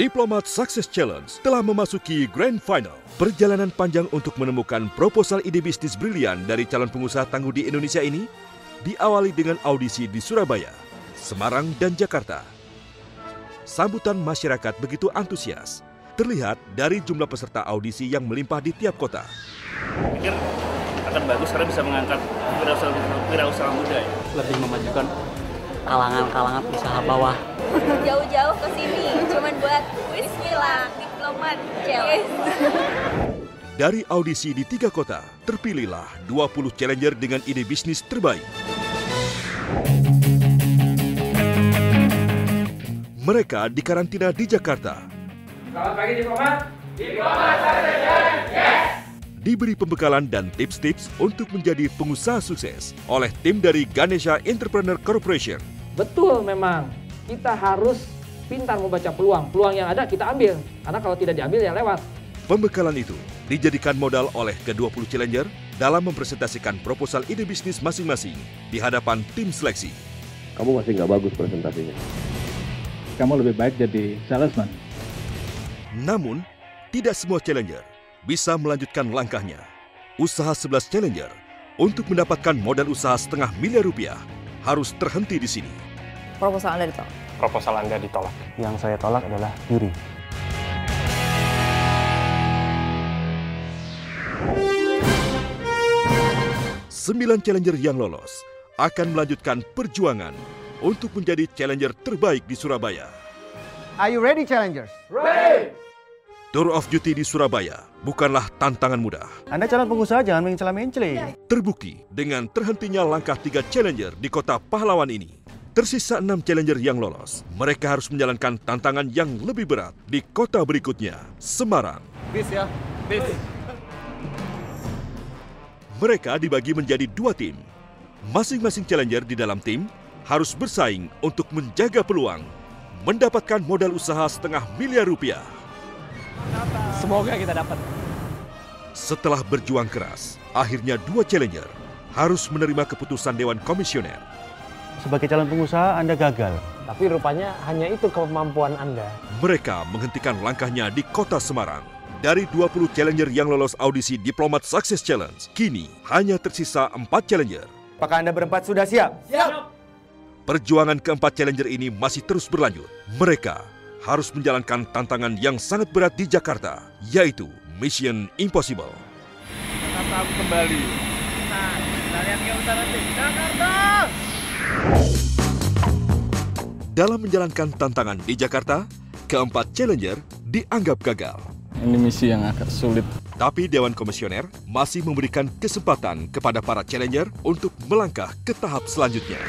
Diplomat Success Challenge telah memasuki Grand Final. Perjalanan panjang untuk menemukan proposal ide bisnis brilian dari calon pengusaha tangguh di Indonesia ini diawali dengan audisi di Surabaya, Semarang, dan Jakarta. Sambutan masyarakat begitu antusias, terlihat dari jumlah peserta audisi yang melimpah di tiap kota. Pikir akan bagus karena bisa mengangkat wirausaha muda ya. Lebih memajukan kalangan usaha bawah. Jauh-jauh ke sini cuman buat Bismillah Diplomat Challenge. Dari audisi di 3 kota, terpilihlah 20 challenger dengan ide bisnis terbaik. Mereka dikarantina di Jakarta. Selamat pagi Diplomat. Diplomat Success Challenge, yes! Diberi pembekalan dan tips-tips untuk menjadi pengusaha sukses oleh tim dari Ganesha Entrepreneur Corporation. Betul memang, kita harus pintar membaca peluang. Peluang yang ada kita ambil, karena kalau tidak diambil ya lewat. Pembekalan itu dijadikan modal oleh ke-20 challenger dalam mempresentasikan proposal ide bisnis masing-masing di hadapan tim seleksi. Kamu masih nggak bagus presentasinya. Kamu lebih baik jadi salesman. Namun, tidak semua challenger bisa melanjutkan langkahnya. Usaha 11 challenger untuk mendapatkan modal usaha setengah miliar rupiah harus terhenti di sini. Proposal Anda ditolak. Proposal Anda ditolak. Yang saya tolak adalah Yuri. Sembilan challenger yang lolos akan melanjutkan perjuangan untuk menjadi challenger terbaik di Surabaya. Are you ready, challengers? Ready! Tour of Duty di Surabaya bukanlah tantangan mudah. Anda calon pengusaha jangan mencela-mencela. Terbukti dengan terhentinya langkah 3 challenger di kota pahlawan ini. Tersisa 6 challenger yang lolos. Mereka harus menjalankan tantangan yang lebih berat di kota berikutnya, Semarang. Bis ya, bis. Mereka dibagi menjadi 2 tim. Masing-masing challenger di dalam tim harus bersaing untuk menjaga peluang mendapatkan modal usaha setengah miliar rupiah. Semoga kita dapat. Setelah berjuang keras, akhirnya 2 challenger harus menerima keputusan Dewan Komisioner. Sebagai calon pengusaha, Anda gagal. Tapi rupanya hanya itu kemampuan Anda. Mereka menghentikan langkahnya di kota Semarang. Dari 20 challenger yang lolos audisi Diplomat Success Challenge, kini hanya tersisa 4 challenger. Apakah Anda berempat sudah siap? Siap! Perjuangan keempat challenger ini masih terus berlanjut. Mereka harus menjalankan tantangan yang sangat berat di Jakarta, yaitu Mission Impossible. Jakarta kembali. Nah, kita lihat ke utara Jakarta. Dalam menjalankan tantangan di Jakarta, keempat challenger dianggap gagal. Ini misi yang agak sulit. Tapi Dewan Komisioner masih memberikan kesempatan kepada para challenger untuk melangkah ke tahap selanjutnya.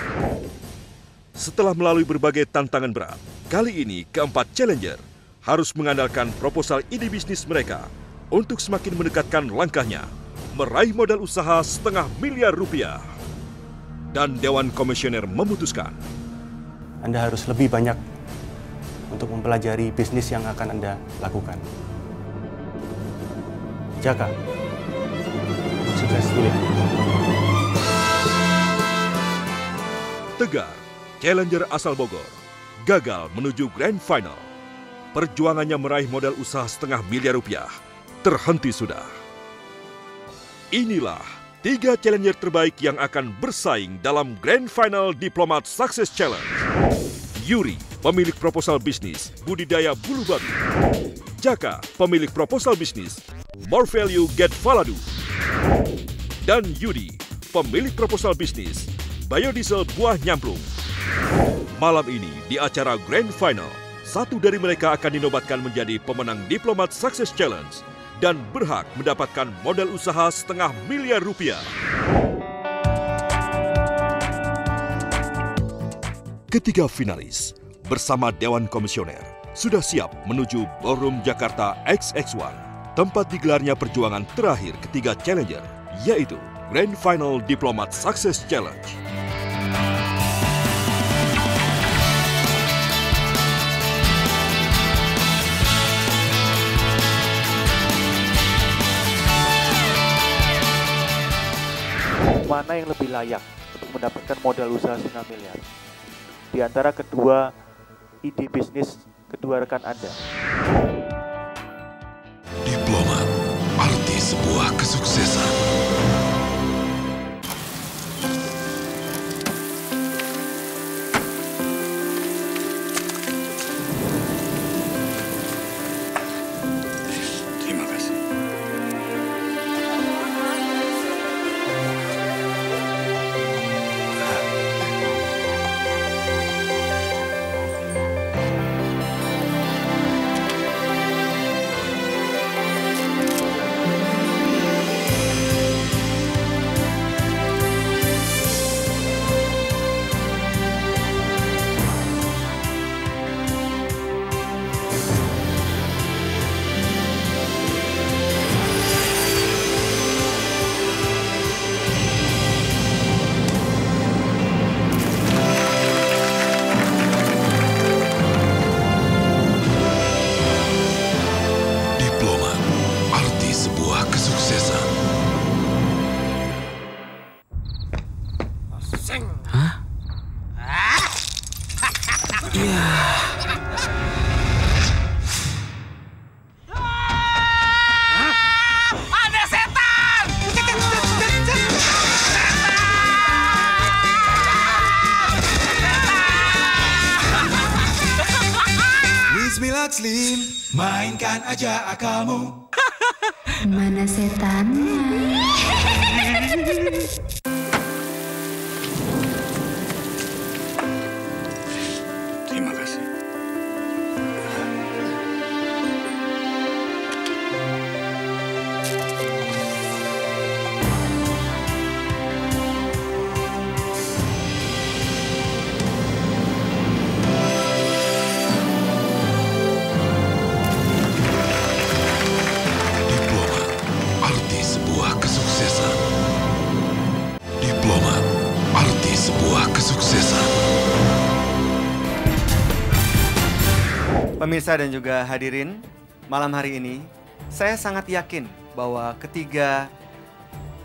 Setelah melalui berbagai tantangan berat, kali ini keempat challenger harus mengandalkan proposal ide bisnis mereka untuk semakin mendekatkan langkahnya meraih modal usaha setengah miliar rupiah. Dan Dewan Komisioner memutuskan Anda harus lebih banyak untuk mempelajari bisnis yang akan Anda lakukan. Jaga. Sukses dulu. Tegar, challenger asal Bogor, gagal menuju Grand Final. Perjuangannya meraih modal usaha setengah miliar rupiah terhenti sudah. Inilah 3 challenger terbaik yang akan bersaing dalam Grand Final Diplomat Success Challenge. Yuri, pemilik proposal bisnis budidaya bulu babi. Jaka, pemilik proposal bisnis More Value Get Valadu. Dan Yudi, pemilik proposal bisnis biodiesel buah nyamplung. Malam ini di acara Grand Final, satu dari mereka akan dinobatkan menjadi pemenang Diplomat Success Challenge dan berhak mendapatkan modal usaha setengah miliar rupiah. Ketiga finalis bersama Dewan Komisioner sudah siap menuju Ballroom Jakarta XX1, tempat digelarnya perjuangan terakhir ketiga challenger, yaitu Grand Final Diplomat Success Challenge. Mana yang lebih layak untuk mendapatkan modal usaha setengah miliar? Di antara kedua ide bisnis kedua rekan Anda. Diplomat, arti sebuah kesuksesan. Terima kasih. Ada setan! Bismillah Slim, mainkan aja akalmu. Mana setannya? Terima kasih. Diplomat, arti sebuah kesuksesan. Diplomat, arti sebuah kesuksesan. Pemirsa dan juga hadirin, malam hari ini saya sangat yakin bahwa ketiga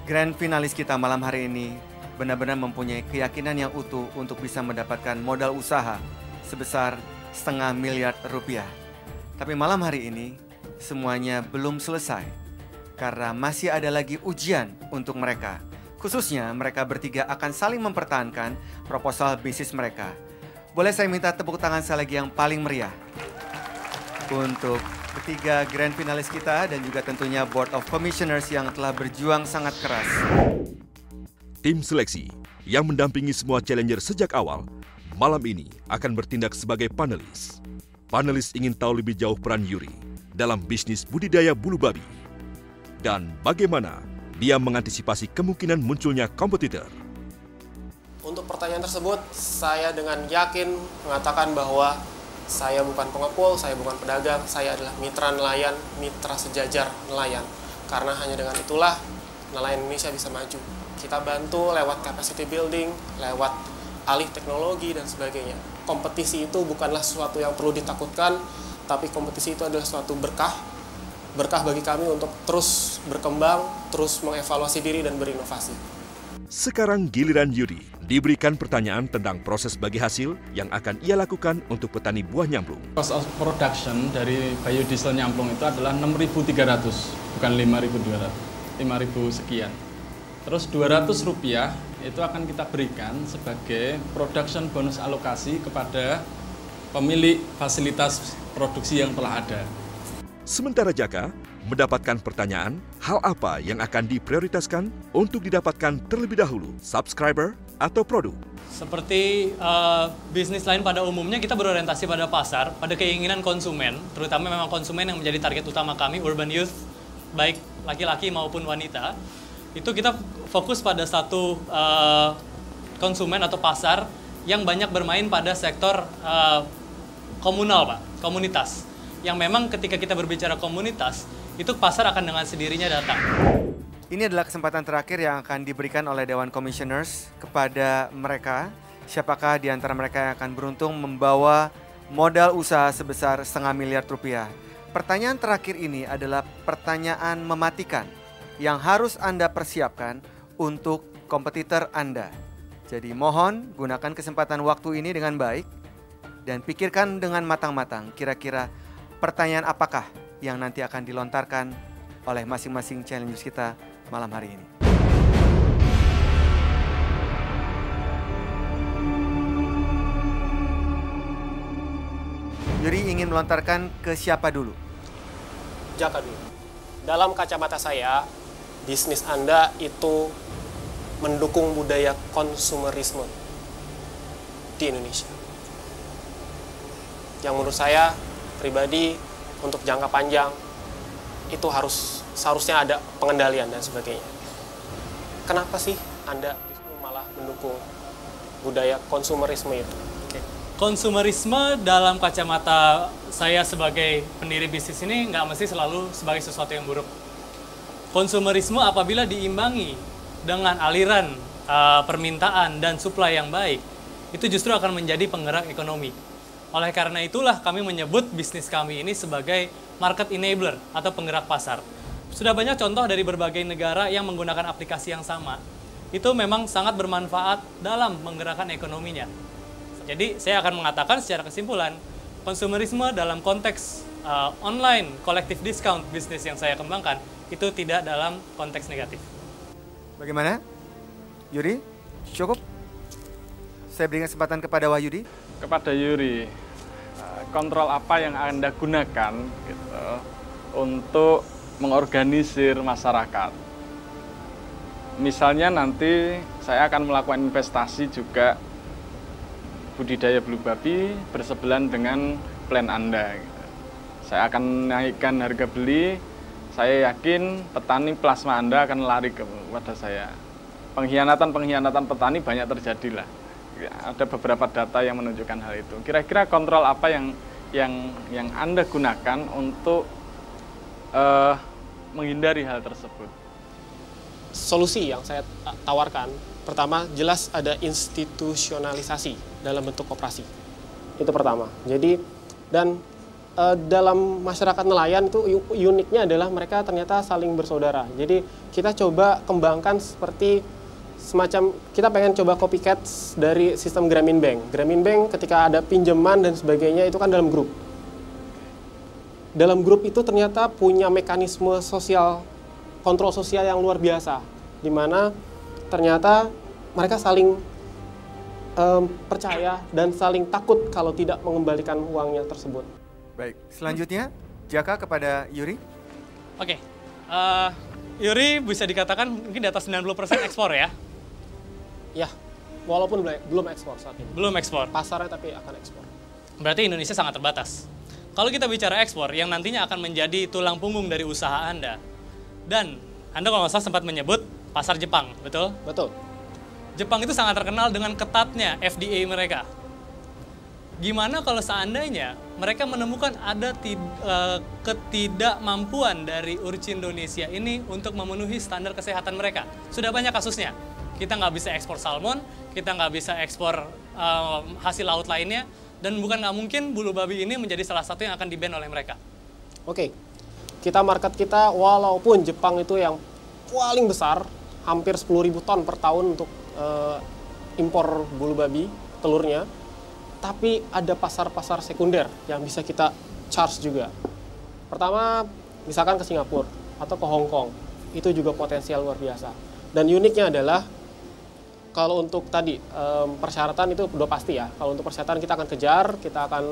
grand finalis kita malam hari ini benar-benar mempunyai keyakinan yang utuh untuk bisa mendapatkan modal usaha sebesar $0,5 miliar. Tapi malam hari ini semuanya belum selesai karena masih ada lagi ujian untuk mereka. Khususnya mereka bertiga akan saling mempertahankan proposal bisnis mereka. Boleh saya minta tepuk tangan sekali lagi yang paling meriah untuk ketiga grand finalis kita dan juga tentunya Board of Commissioners yang telah berjuang sangat keras. Tim seleksi yang mendampingi semua challenger sejak awal, malam ini akan bertindak sebagai panelis. Panelis ingin tahu lebih jauh peran Yuri dalam bisnis budidaya bulu babi. Dan bagaimana dia mengantisipasi kemungkinan munculnya kompetitor. Untuk pertanyaan tersebut, saya dengan yakin mengatakan bahwa saya bukan pengepul, saya bukan pedagang, saya adalah mitra nelayan, mitra sejajar nelayan. Karena hanya dengan itulah nelayan Indonesia bisa maju. Kita bantu lewat capacity building, lewat alih teknologi dan sebagainya. Kompetisi itu bukanlah sesuatu yang perlu ditakutkan, tapi kompetisi itu adalah suatu berkah bagi kami untuk terus berkembang, terus mengevaluasi diri dan berinovasi. Sekarang giliran Yuri diberikan pertanyaan tentang proses bagi hasil yang akan ia lakukan untuk petani buah nyamplung. Cost of production dari biodiesel nyamplung itu adalah 6.300, bukan 5.200, 5.000 sekian. Terus Rp200 itu akan kita berikan sebagai production bonus alokasi kepada pemilik fasilitas produksi yang telah ada. Sementara Jaka mendapatkan pertanyaan, hal apa yang akan diprioritaskan untuk didapatkan terlebih dahulu, subscriber atau produk? Seperti bisnis lain pada umumnya, kita berorientasi pada pasar, pada keinginan konsumen, terutama memang konsumen yang menjadi target utama kami, urban youth, baik laki-laki maupun wanita. Itu kita fokus pada satu konsumen atau pasar yang banyak bermain pada sektor komunal, Pak, komunitas. Yang memang ketika kita berbicara komunitas, itu pasar akan dengan sendirinya datang. Ini adalah kesempatan terakhir yang akan diberikan oleh Dewan Commissioners kepada mereka. Siapakah di antara mereka yang akan beruntung membawa modal usaha sebesar $0,5 miliar? Pertanyaan terakhir ini adalah pertanyaan mematikan yang harus Anda persiapkan untuk kompetitor Anda. Jadi mohon gunakan kesempatan waktu ini dengan baik dan pikirkan dengan matang-matang kira-kira pertanyaan apakah yang nanti akan dilontarkan oleh masing-masing challengers kita malam hari ini. Yuri ingin melontarkan ke siapa dulu? Jaka dulu. Dalam kacamata saya, bisnis Anda itu mendukung budaya konsumerisme di Indonesia. Yang menurut saya pribadi untuk jangka panjang itu seharusnya ada pengendalian dan sebagainya. Kenapa sih Anda justru malah mendukung budaya konsumerisme itu? Konsumerisme dalam kacamata saya sebagai pendiri bisnis ini nggak mesti selalu sebagai sesuatu yang buruk. Konsumerisme apabila diimbangi dengan aliran permintaan dan supply yang baik, itu justru akan menjadi penggerak ekonomi. Oleh karena itulah kami menyebut bisnis kami ini sebagai market enabler atau penggerak pasar. Sudah banyak contoh dari berbagai negara yang menggunakan aplikasi yang sama. Itu memang sangat bermanfaat dalam menggerakkan ekonominya. Jadi saya akan mengatakan secara kesimpulan, konsumerisme dalam konteks online collective discount bisnis yang saya kembangkan itu tidak dalam konteks negatif. Bagaimana? Yuri, cukup? Saya berikan kesempatan kepada Wahyudi. Kepada Yuri, kontrol apa yang Anda gunakan gitu, untuk mengorganisir masyarakat? Misalnya nanti saya akan melakukan investasi juga budidaya bulu babi bersebelan dengan plan Anda. Gitu. Saya akan naikkan harga beli, saya yakin petani plasma Anda akan lari kepada saya. Pengkhianatan petani banyak terjadi lah. Ada beberapa data yang menunjukkan hal itu. Kira-kira kontrol apa yang Anda gunakan untuk menghindari hal tersebut? Solusi yang saya tawarkan, pertama jelas ada institusionalisasi dalam bentuk koperasi. Itu pertama. Jadi dan dalam masyarakat nelayan itu uniknya adalah mereka ternyata saling bersaudara. Jadi kita coba kembangkan seperti semacam, kita pengen coba copycat dari sistem Grameen Bank. Grameen Bank ketika ada pinjaman dan sebagainya itu kan dalam grup. Dalam grup itu ternyata punya mekanisme sosial, kontrol sosial yang luar biasa. Di mana ternyata mereka saling percaya dan saling takut kalau tidak mengembalikan uangnya tersebut. Baik, selanjutnya Jaka kepada Yuri. Oke, Yuri bisa dikatakan mungkin di atas 90% ekspor ya? Ya, walaupun belum ekspor saat ini. Belum ekspor? Pasarnya tapi akan ekspor. Berarti Indonesia sangat terbatas. Kalau kita bicara ekspor, yang nantinya akan menjadi tulang punggung dari usaha Anda. Dan Anda kalau nggak salah sempat menyebut pasar Jepang, betul? Betul. Jepang itu sangat terkenal dengan ketatnya FDA mereka. Gimana kalau seandainya mereka menemukan ada ketidakmampuan dari Urchin Indonesia ini untuk memenuhi standar kesehatan mereka? Sudah banyak kasusnya. Kita nggak bisa ekspor salmon, kita nggak bisa ekspor hasil laut lainnya, dan bukan nggak mungkin bulu babi ini menjadi salah satu yang akan di-ban oleh mereka. Oke, kita market kita walaupun Jepang itu yang paling besar, hampir 10.000 ton per tahun untuk impor bulu babi, telurnya, tapi ada pasar-pasar sekunder yang bisa kita charge juga. Pertama, misalkan ke Singapura atau ke Hong Kong, itu juga potensial luar biasa. Dan uniknya adalah, kalau untuk tadi persyaratan itu udah pasti ya. Kalau untuk persyaratan kita akan kejar, kita akan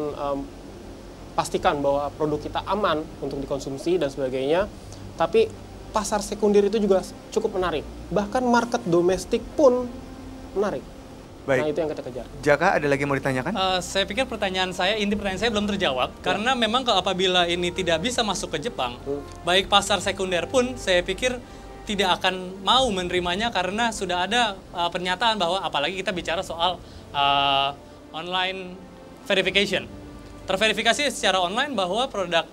pastikan bahwa produk kita aman untuk dikonsumsi dan sebagainya. Tapi pasar sekunder itu juga cukup menarik. Bahkan market domestik pun menarik. Baik. Nah, itu yang kita kejar. Jaka, ada lagi yang mau ditanyakan? Saya pikir inti pertanyaan saya belum terjawab. Karena memang apabila ini tidak bisa masuk ke Jepang, baik pasar sekunder pun saya pikir tidak akan mau menerimanya karena sudah ada pernyataan bahwa apalagi kita bicara soal online verification. Terverifikasi secara online bahwa produk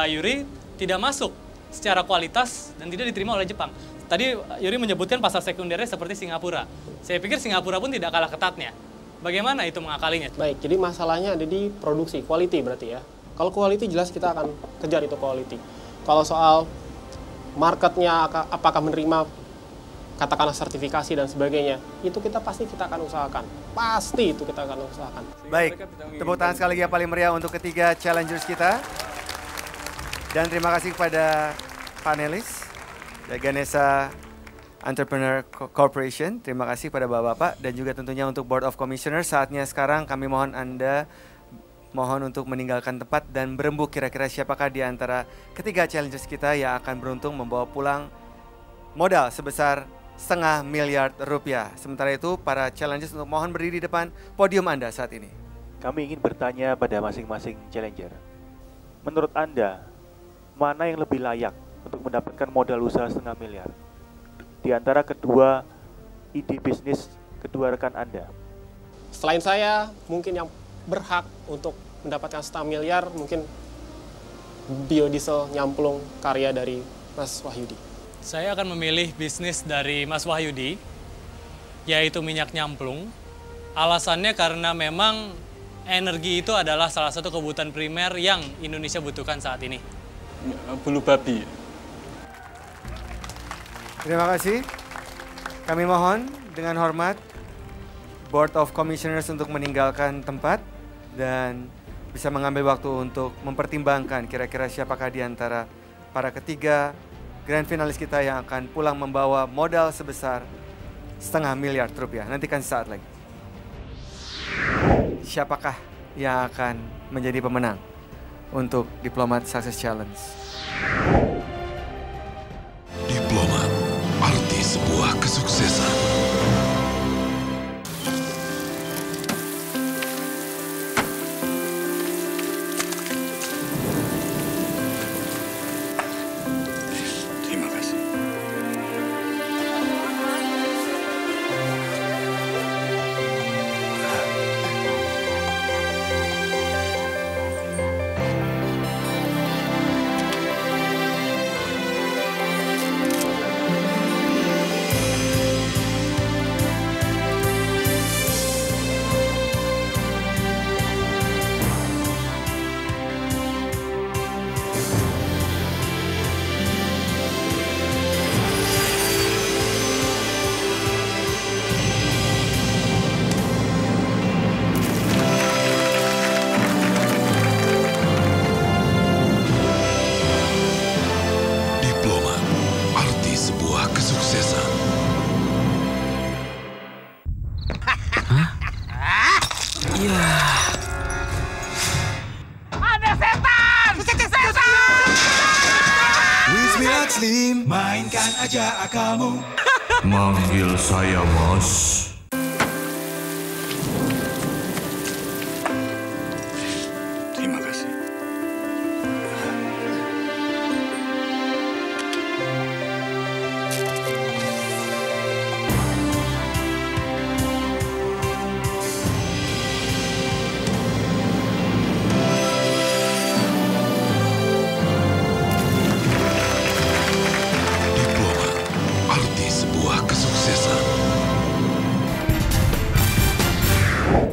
Yuri tidak masuk secara kualitas dan tidak diterima oleh Jepang. Tadi Yuri menyebutkan pasar sekundernya seperti Singapura. Saya pikir Singapura pun tidak kalah ketatnya. Bagaimana itu mengakalinya? Baik, jadi masalahnya ada di produksi, quality berarti ya. Kalau quality jelas kita akan kejar itu quality. Kalau soal marketnya apakah menerima katakanlah sertifikasi dan sebagainya, itu kita pasti kita akan usahakan. pasti itu kita akan usahakan. Baik, tepuk tangan sekali lagi yang paling meriah untuk ketiga challengers kita. Dan terima kasih kepada panelis dari Ganesha Entrepreneur Corporation. Terima kasih pada Bapak-Bapak dan juga tentunya untuk Board of Commissioners. Saatnya sekarang kami mohon Anda untuk meninggalkan tempat dan berembuk kira-kira siapakah di antara ketiga challengers kita yang akan beruntung membawa pulang modal sebesar $500 miliar. Sementara itu para challengers untuk mohon berdiri di depan podium Anda saat ini. Kami ingin bertanya pada masing-masing challenger. Menurut Anda, mana yang lebih layak untuk mendapatkan modal usaha $500 miliar? Di antara kedua ide bisnis kedua rekan Anda. Selain saya, mungkin yang berhak untuk mendapatkan $500 miliar mungkin biodiesel nyamplung karya dari Mas Wahyudi. Saya akan memilih bisnis dari Mas Wahyudi, yaitu minyak nyamplung. Alasannya karena memang energi itu adalah salah satu kebutuhan primer yang Indonesia butuhkan saat ini. Bulu babi. Terima kasih. Kami mohon dengan hormat Board of Commissioners untuk meninggalkan tempat dan bisa mengambil waktu untuk mempertimbangkan kira-kira siapakah di antara para ketiga grand finalis kita yang akan pulang membawa modal sebesar $500 miliar. Nantikan sesaat lagi. Siapakah yang akan menjadi pemenang untuk Diplomat Success Challenge? Diplomat, arti sebuah kesuksesan. Slim, mainkan aja akalmu. Manggil saya Mas. Terima kasih.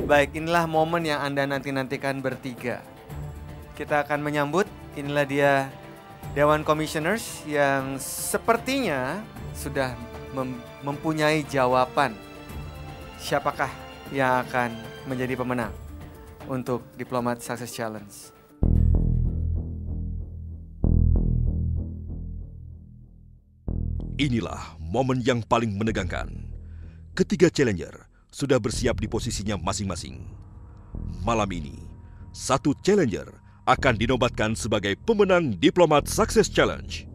Baik, inilah momen yang Anda nanti-nantikan bertiga. Kita akan menyambut, inilah dia Dewan Commissioners yang sepertinya sudah mempunyai jawaban. Siapakah yang akan menjadi pemenang untuk Diplomat Success Challenge? Inilah momen yang paling menegangkan. Ketiga challenger sudah bersiap di posisinya masing-masing. Malam ini, satu challenger akan dinobatkan sebagai pemenang Diplomat Success Challenge.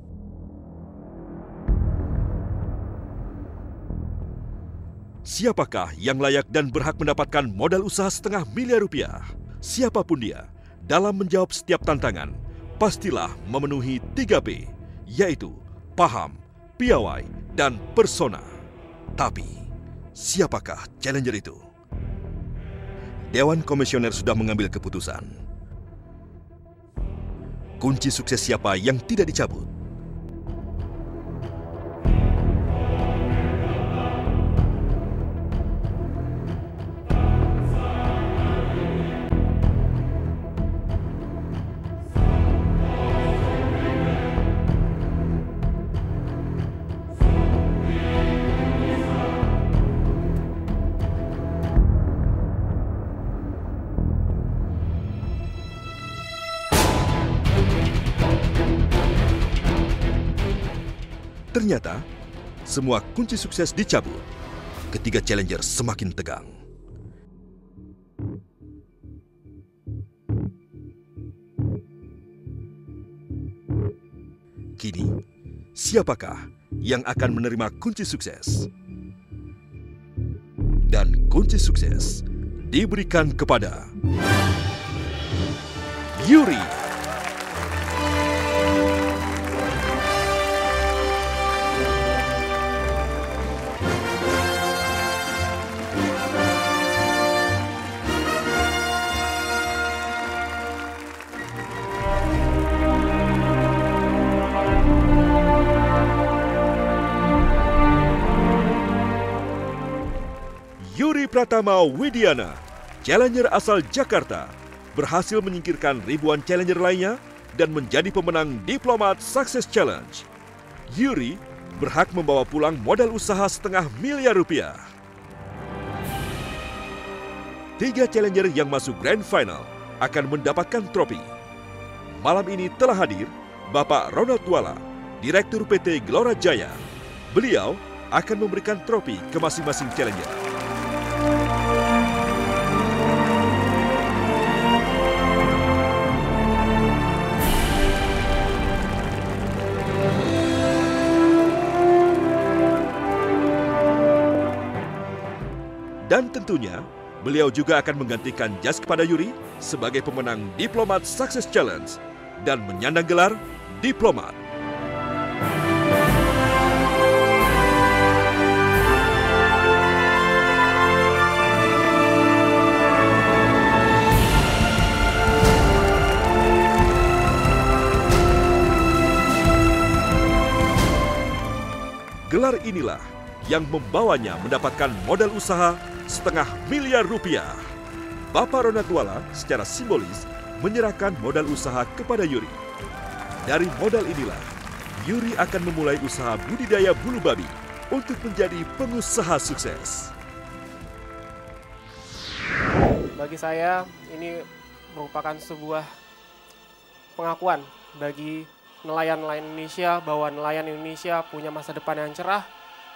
Siapakah yang layak dan berhak mendapatkan modal usaha $500 miliar? Siapapun dia, dalam menjawab setiap tantangan, pastilah memenuhi 3P, yaitu paham, piawai, dan persona. Tapi siapakah challenger itu? Dewan Komisioner sudah mengambil keputusan. Kunci sukses siapa yang tidak dicabut? Ternyata, semua kunci sukses dicabut. Ketiga challenger semakin tegang. Kini, siapakah yang akan menerima kunci sukses? Dan kunci sukses diberikan kepada Yuri. Yuri Pratama Widiana, challenger asal Jakarta, berhasil menyingkirkan ribuan challenger lainnya dan menjadi pemenang Diplomat Success Challenge. Yuri berhak membawa pulang modal usaha $500 miliar. 3 challenger yang masuk Grand Final akan mendapatkan trofi. Malam ini telah hadir Bapak Ronald Tuala, Direktur PT Gelora Jaya. Beliau akan memberikan trofi ke masing-masing challenger. Dan tentunya, beliau juga akan menggantikan jas kepada Yuri sebagai pemenang Diplomat Success Challenge dan menyandang gelar Diplomat. Gelar inilah yang membawanya mendapatkan modal usaha $500 miliar. Bapak Ronald Tuala secara simbolis menyerahkan modal usaha kepada Yuri. Dari modal inilah, Yuri akan memulai usaha budidaya bulu babi untuk menjadi pengusaha sukses. Bagi saya, ini merupakan sebuah pengakuan bagi nelayan-nelayan Indonesia bahwa nelayan Indonesia punya masa depan yang cerah,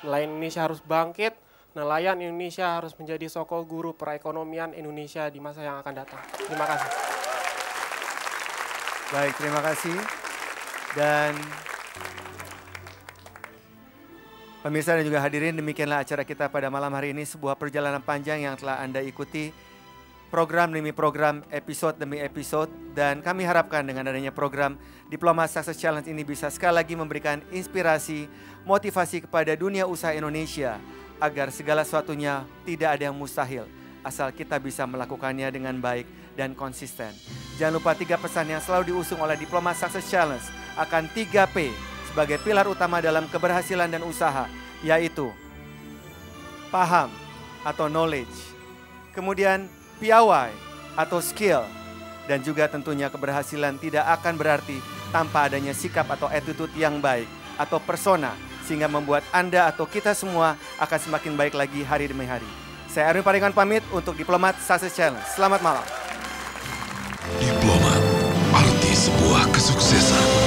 nelayan Indonesia harus bangkit, nelayan Indonesia harus menjadi soko guru perekonomian Indonesia di masa yang akan datang. Terima kasih. Baik, terima kasih. Dan pemirsa dan juga hadirin, demikianlah acara kita pada malam hari ini, sebuah perjalanan panjang yang telah Anda ikuti, program demi program, episode demi episode, dan kami harapkan dengan adanya program Diplomat Success Challenge ini bisa sekali lagi memberikan inspirasi, motivasi kepada dunia usaha Indonesia agar segala sesuatunya tidak ada yang mustahil asal kita bisa melakukannya dengan baik dan konsisten. Jangan lupa 3 pesan yang selalu diusung oleh Diplomat Success Challenge akan 3P sebagai pilar utama dalam keberhasilan dan usaha, yaitu paham atau knowledge, kemudian piawai atau skill, dan juga tentunya keberhasilan tidak akan berarti tanpa adanya sikap atau attitude yang baik atau persona, sehingga membuat Anda atau kita semua akan semakin baik lagi hari demi hari. Saya Erwin Paringan pamit untuk Diplomat Success Challenge. Selamat malam. Diplomat, arti sebuah kesuksesan.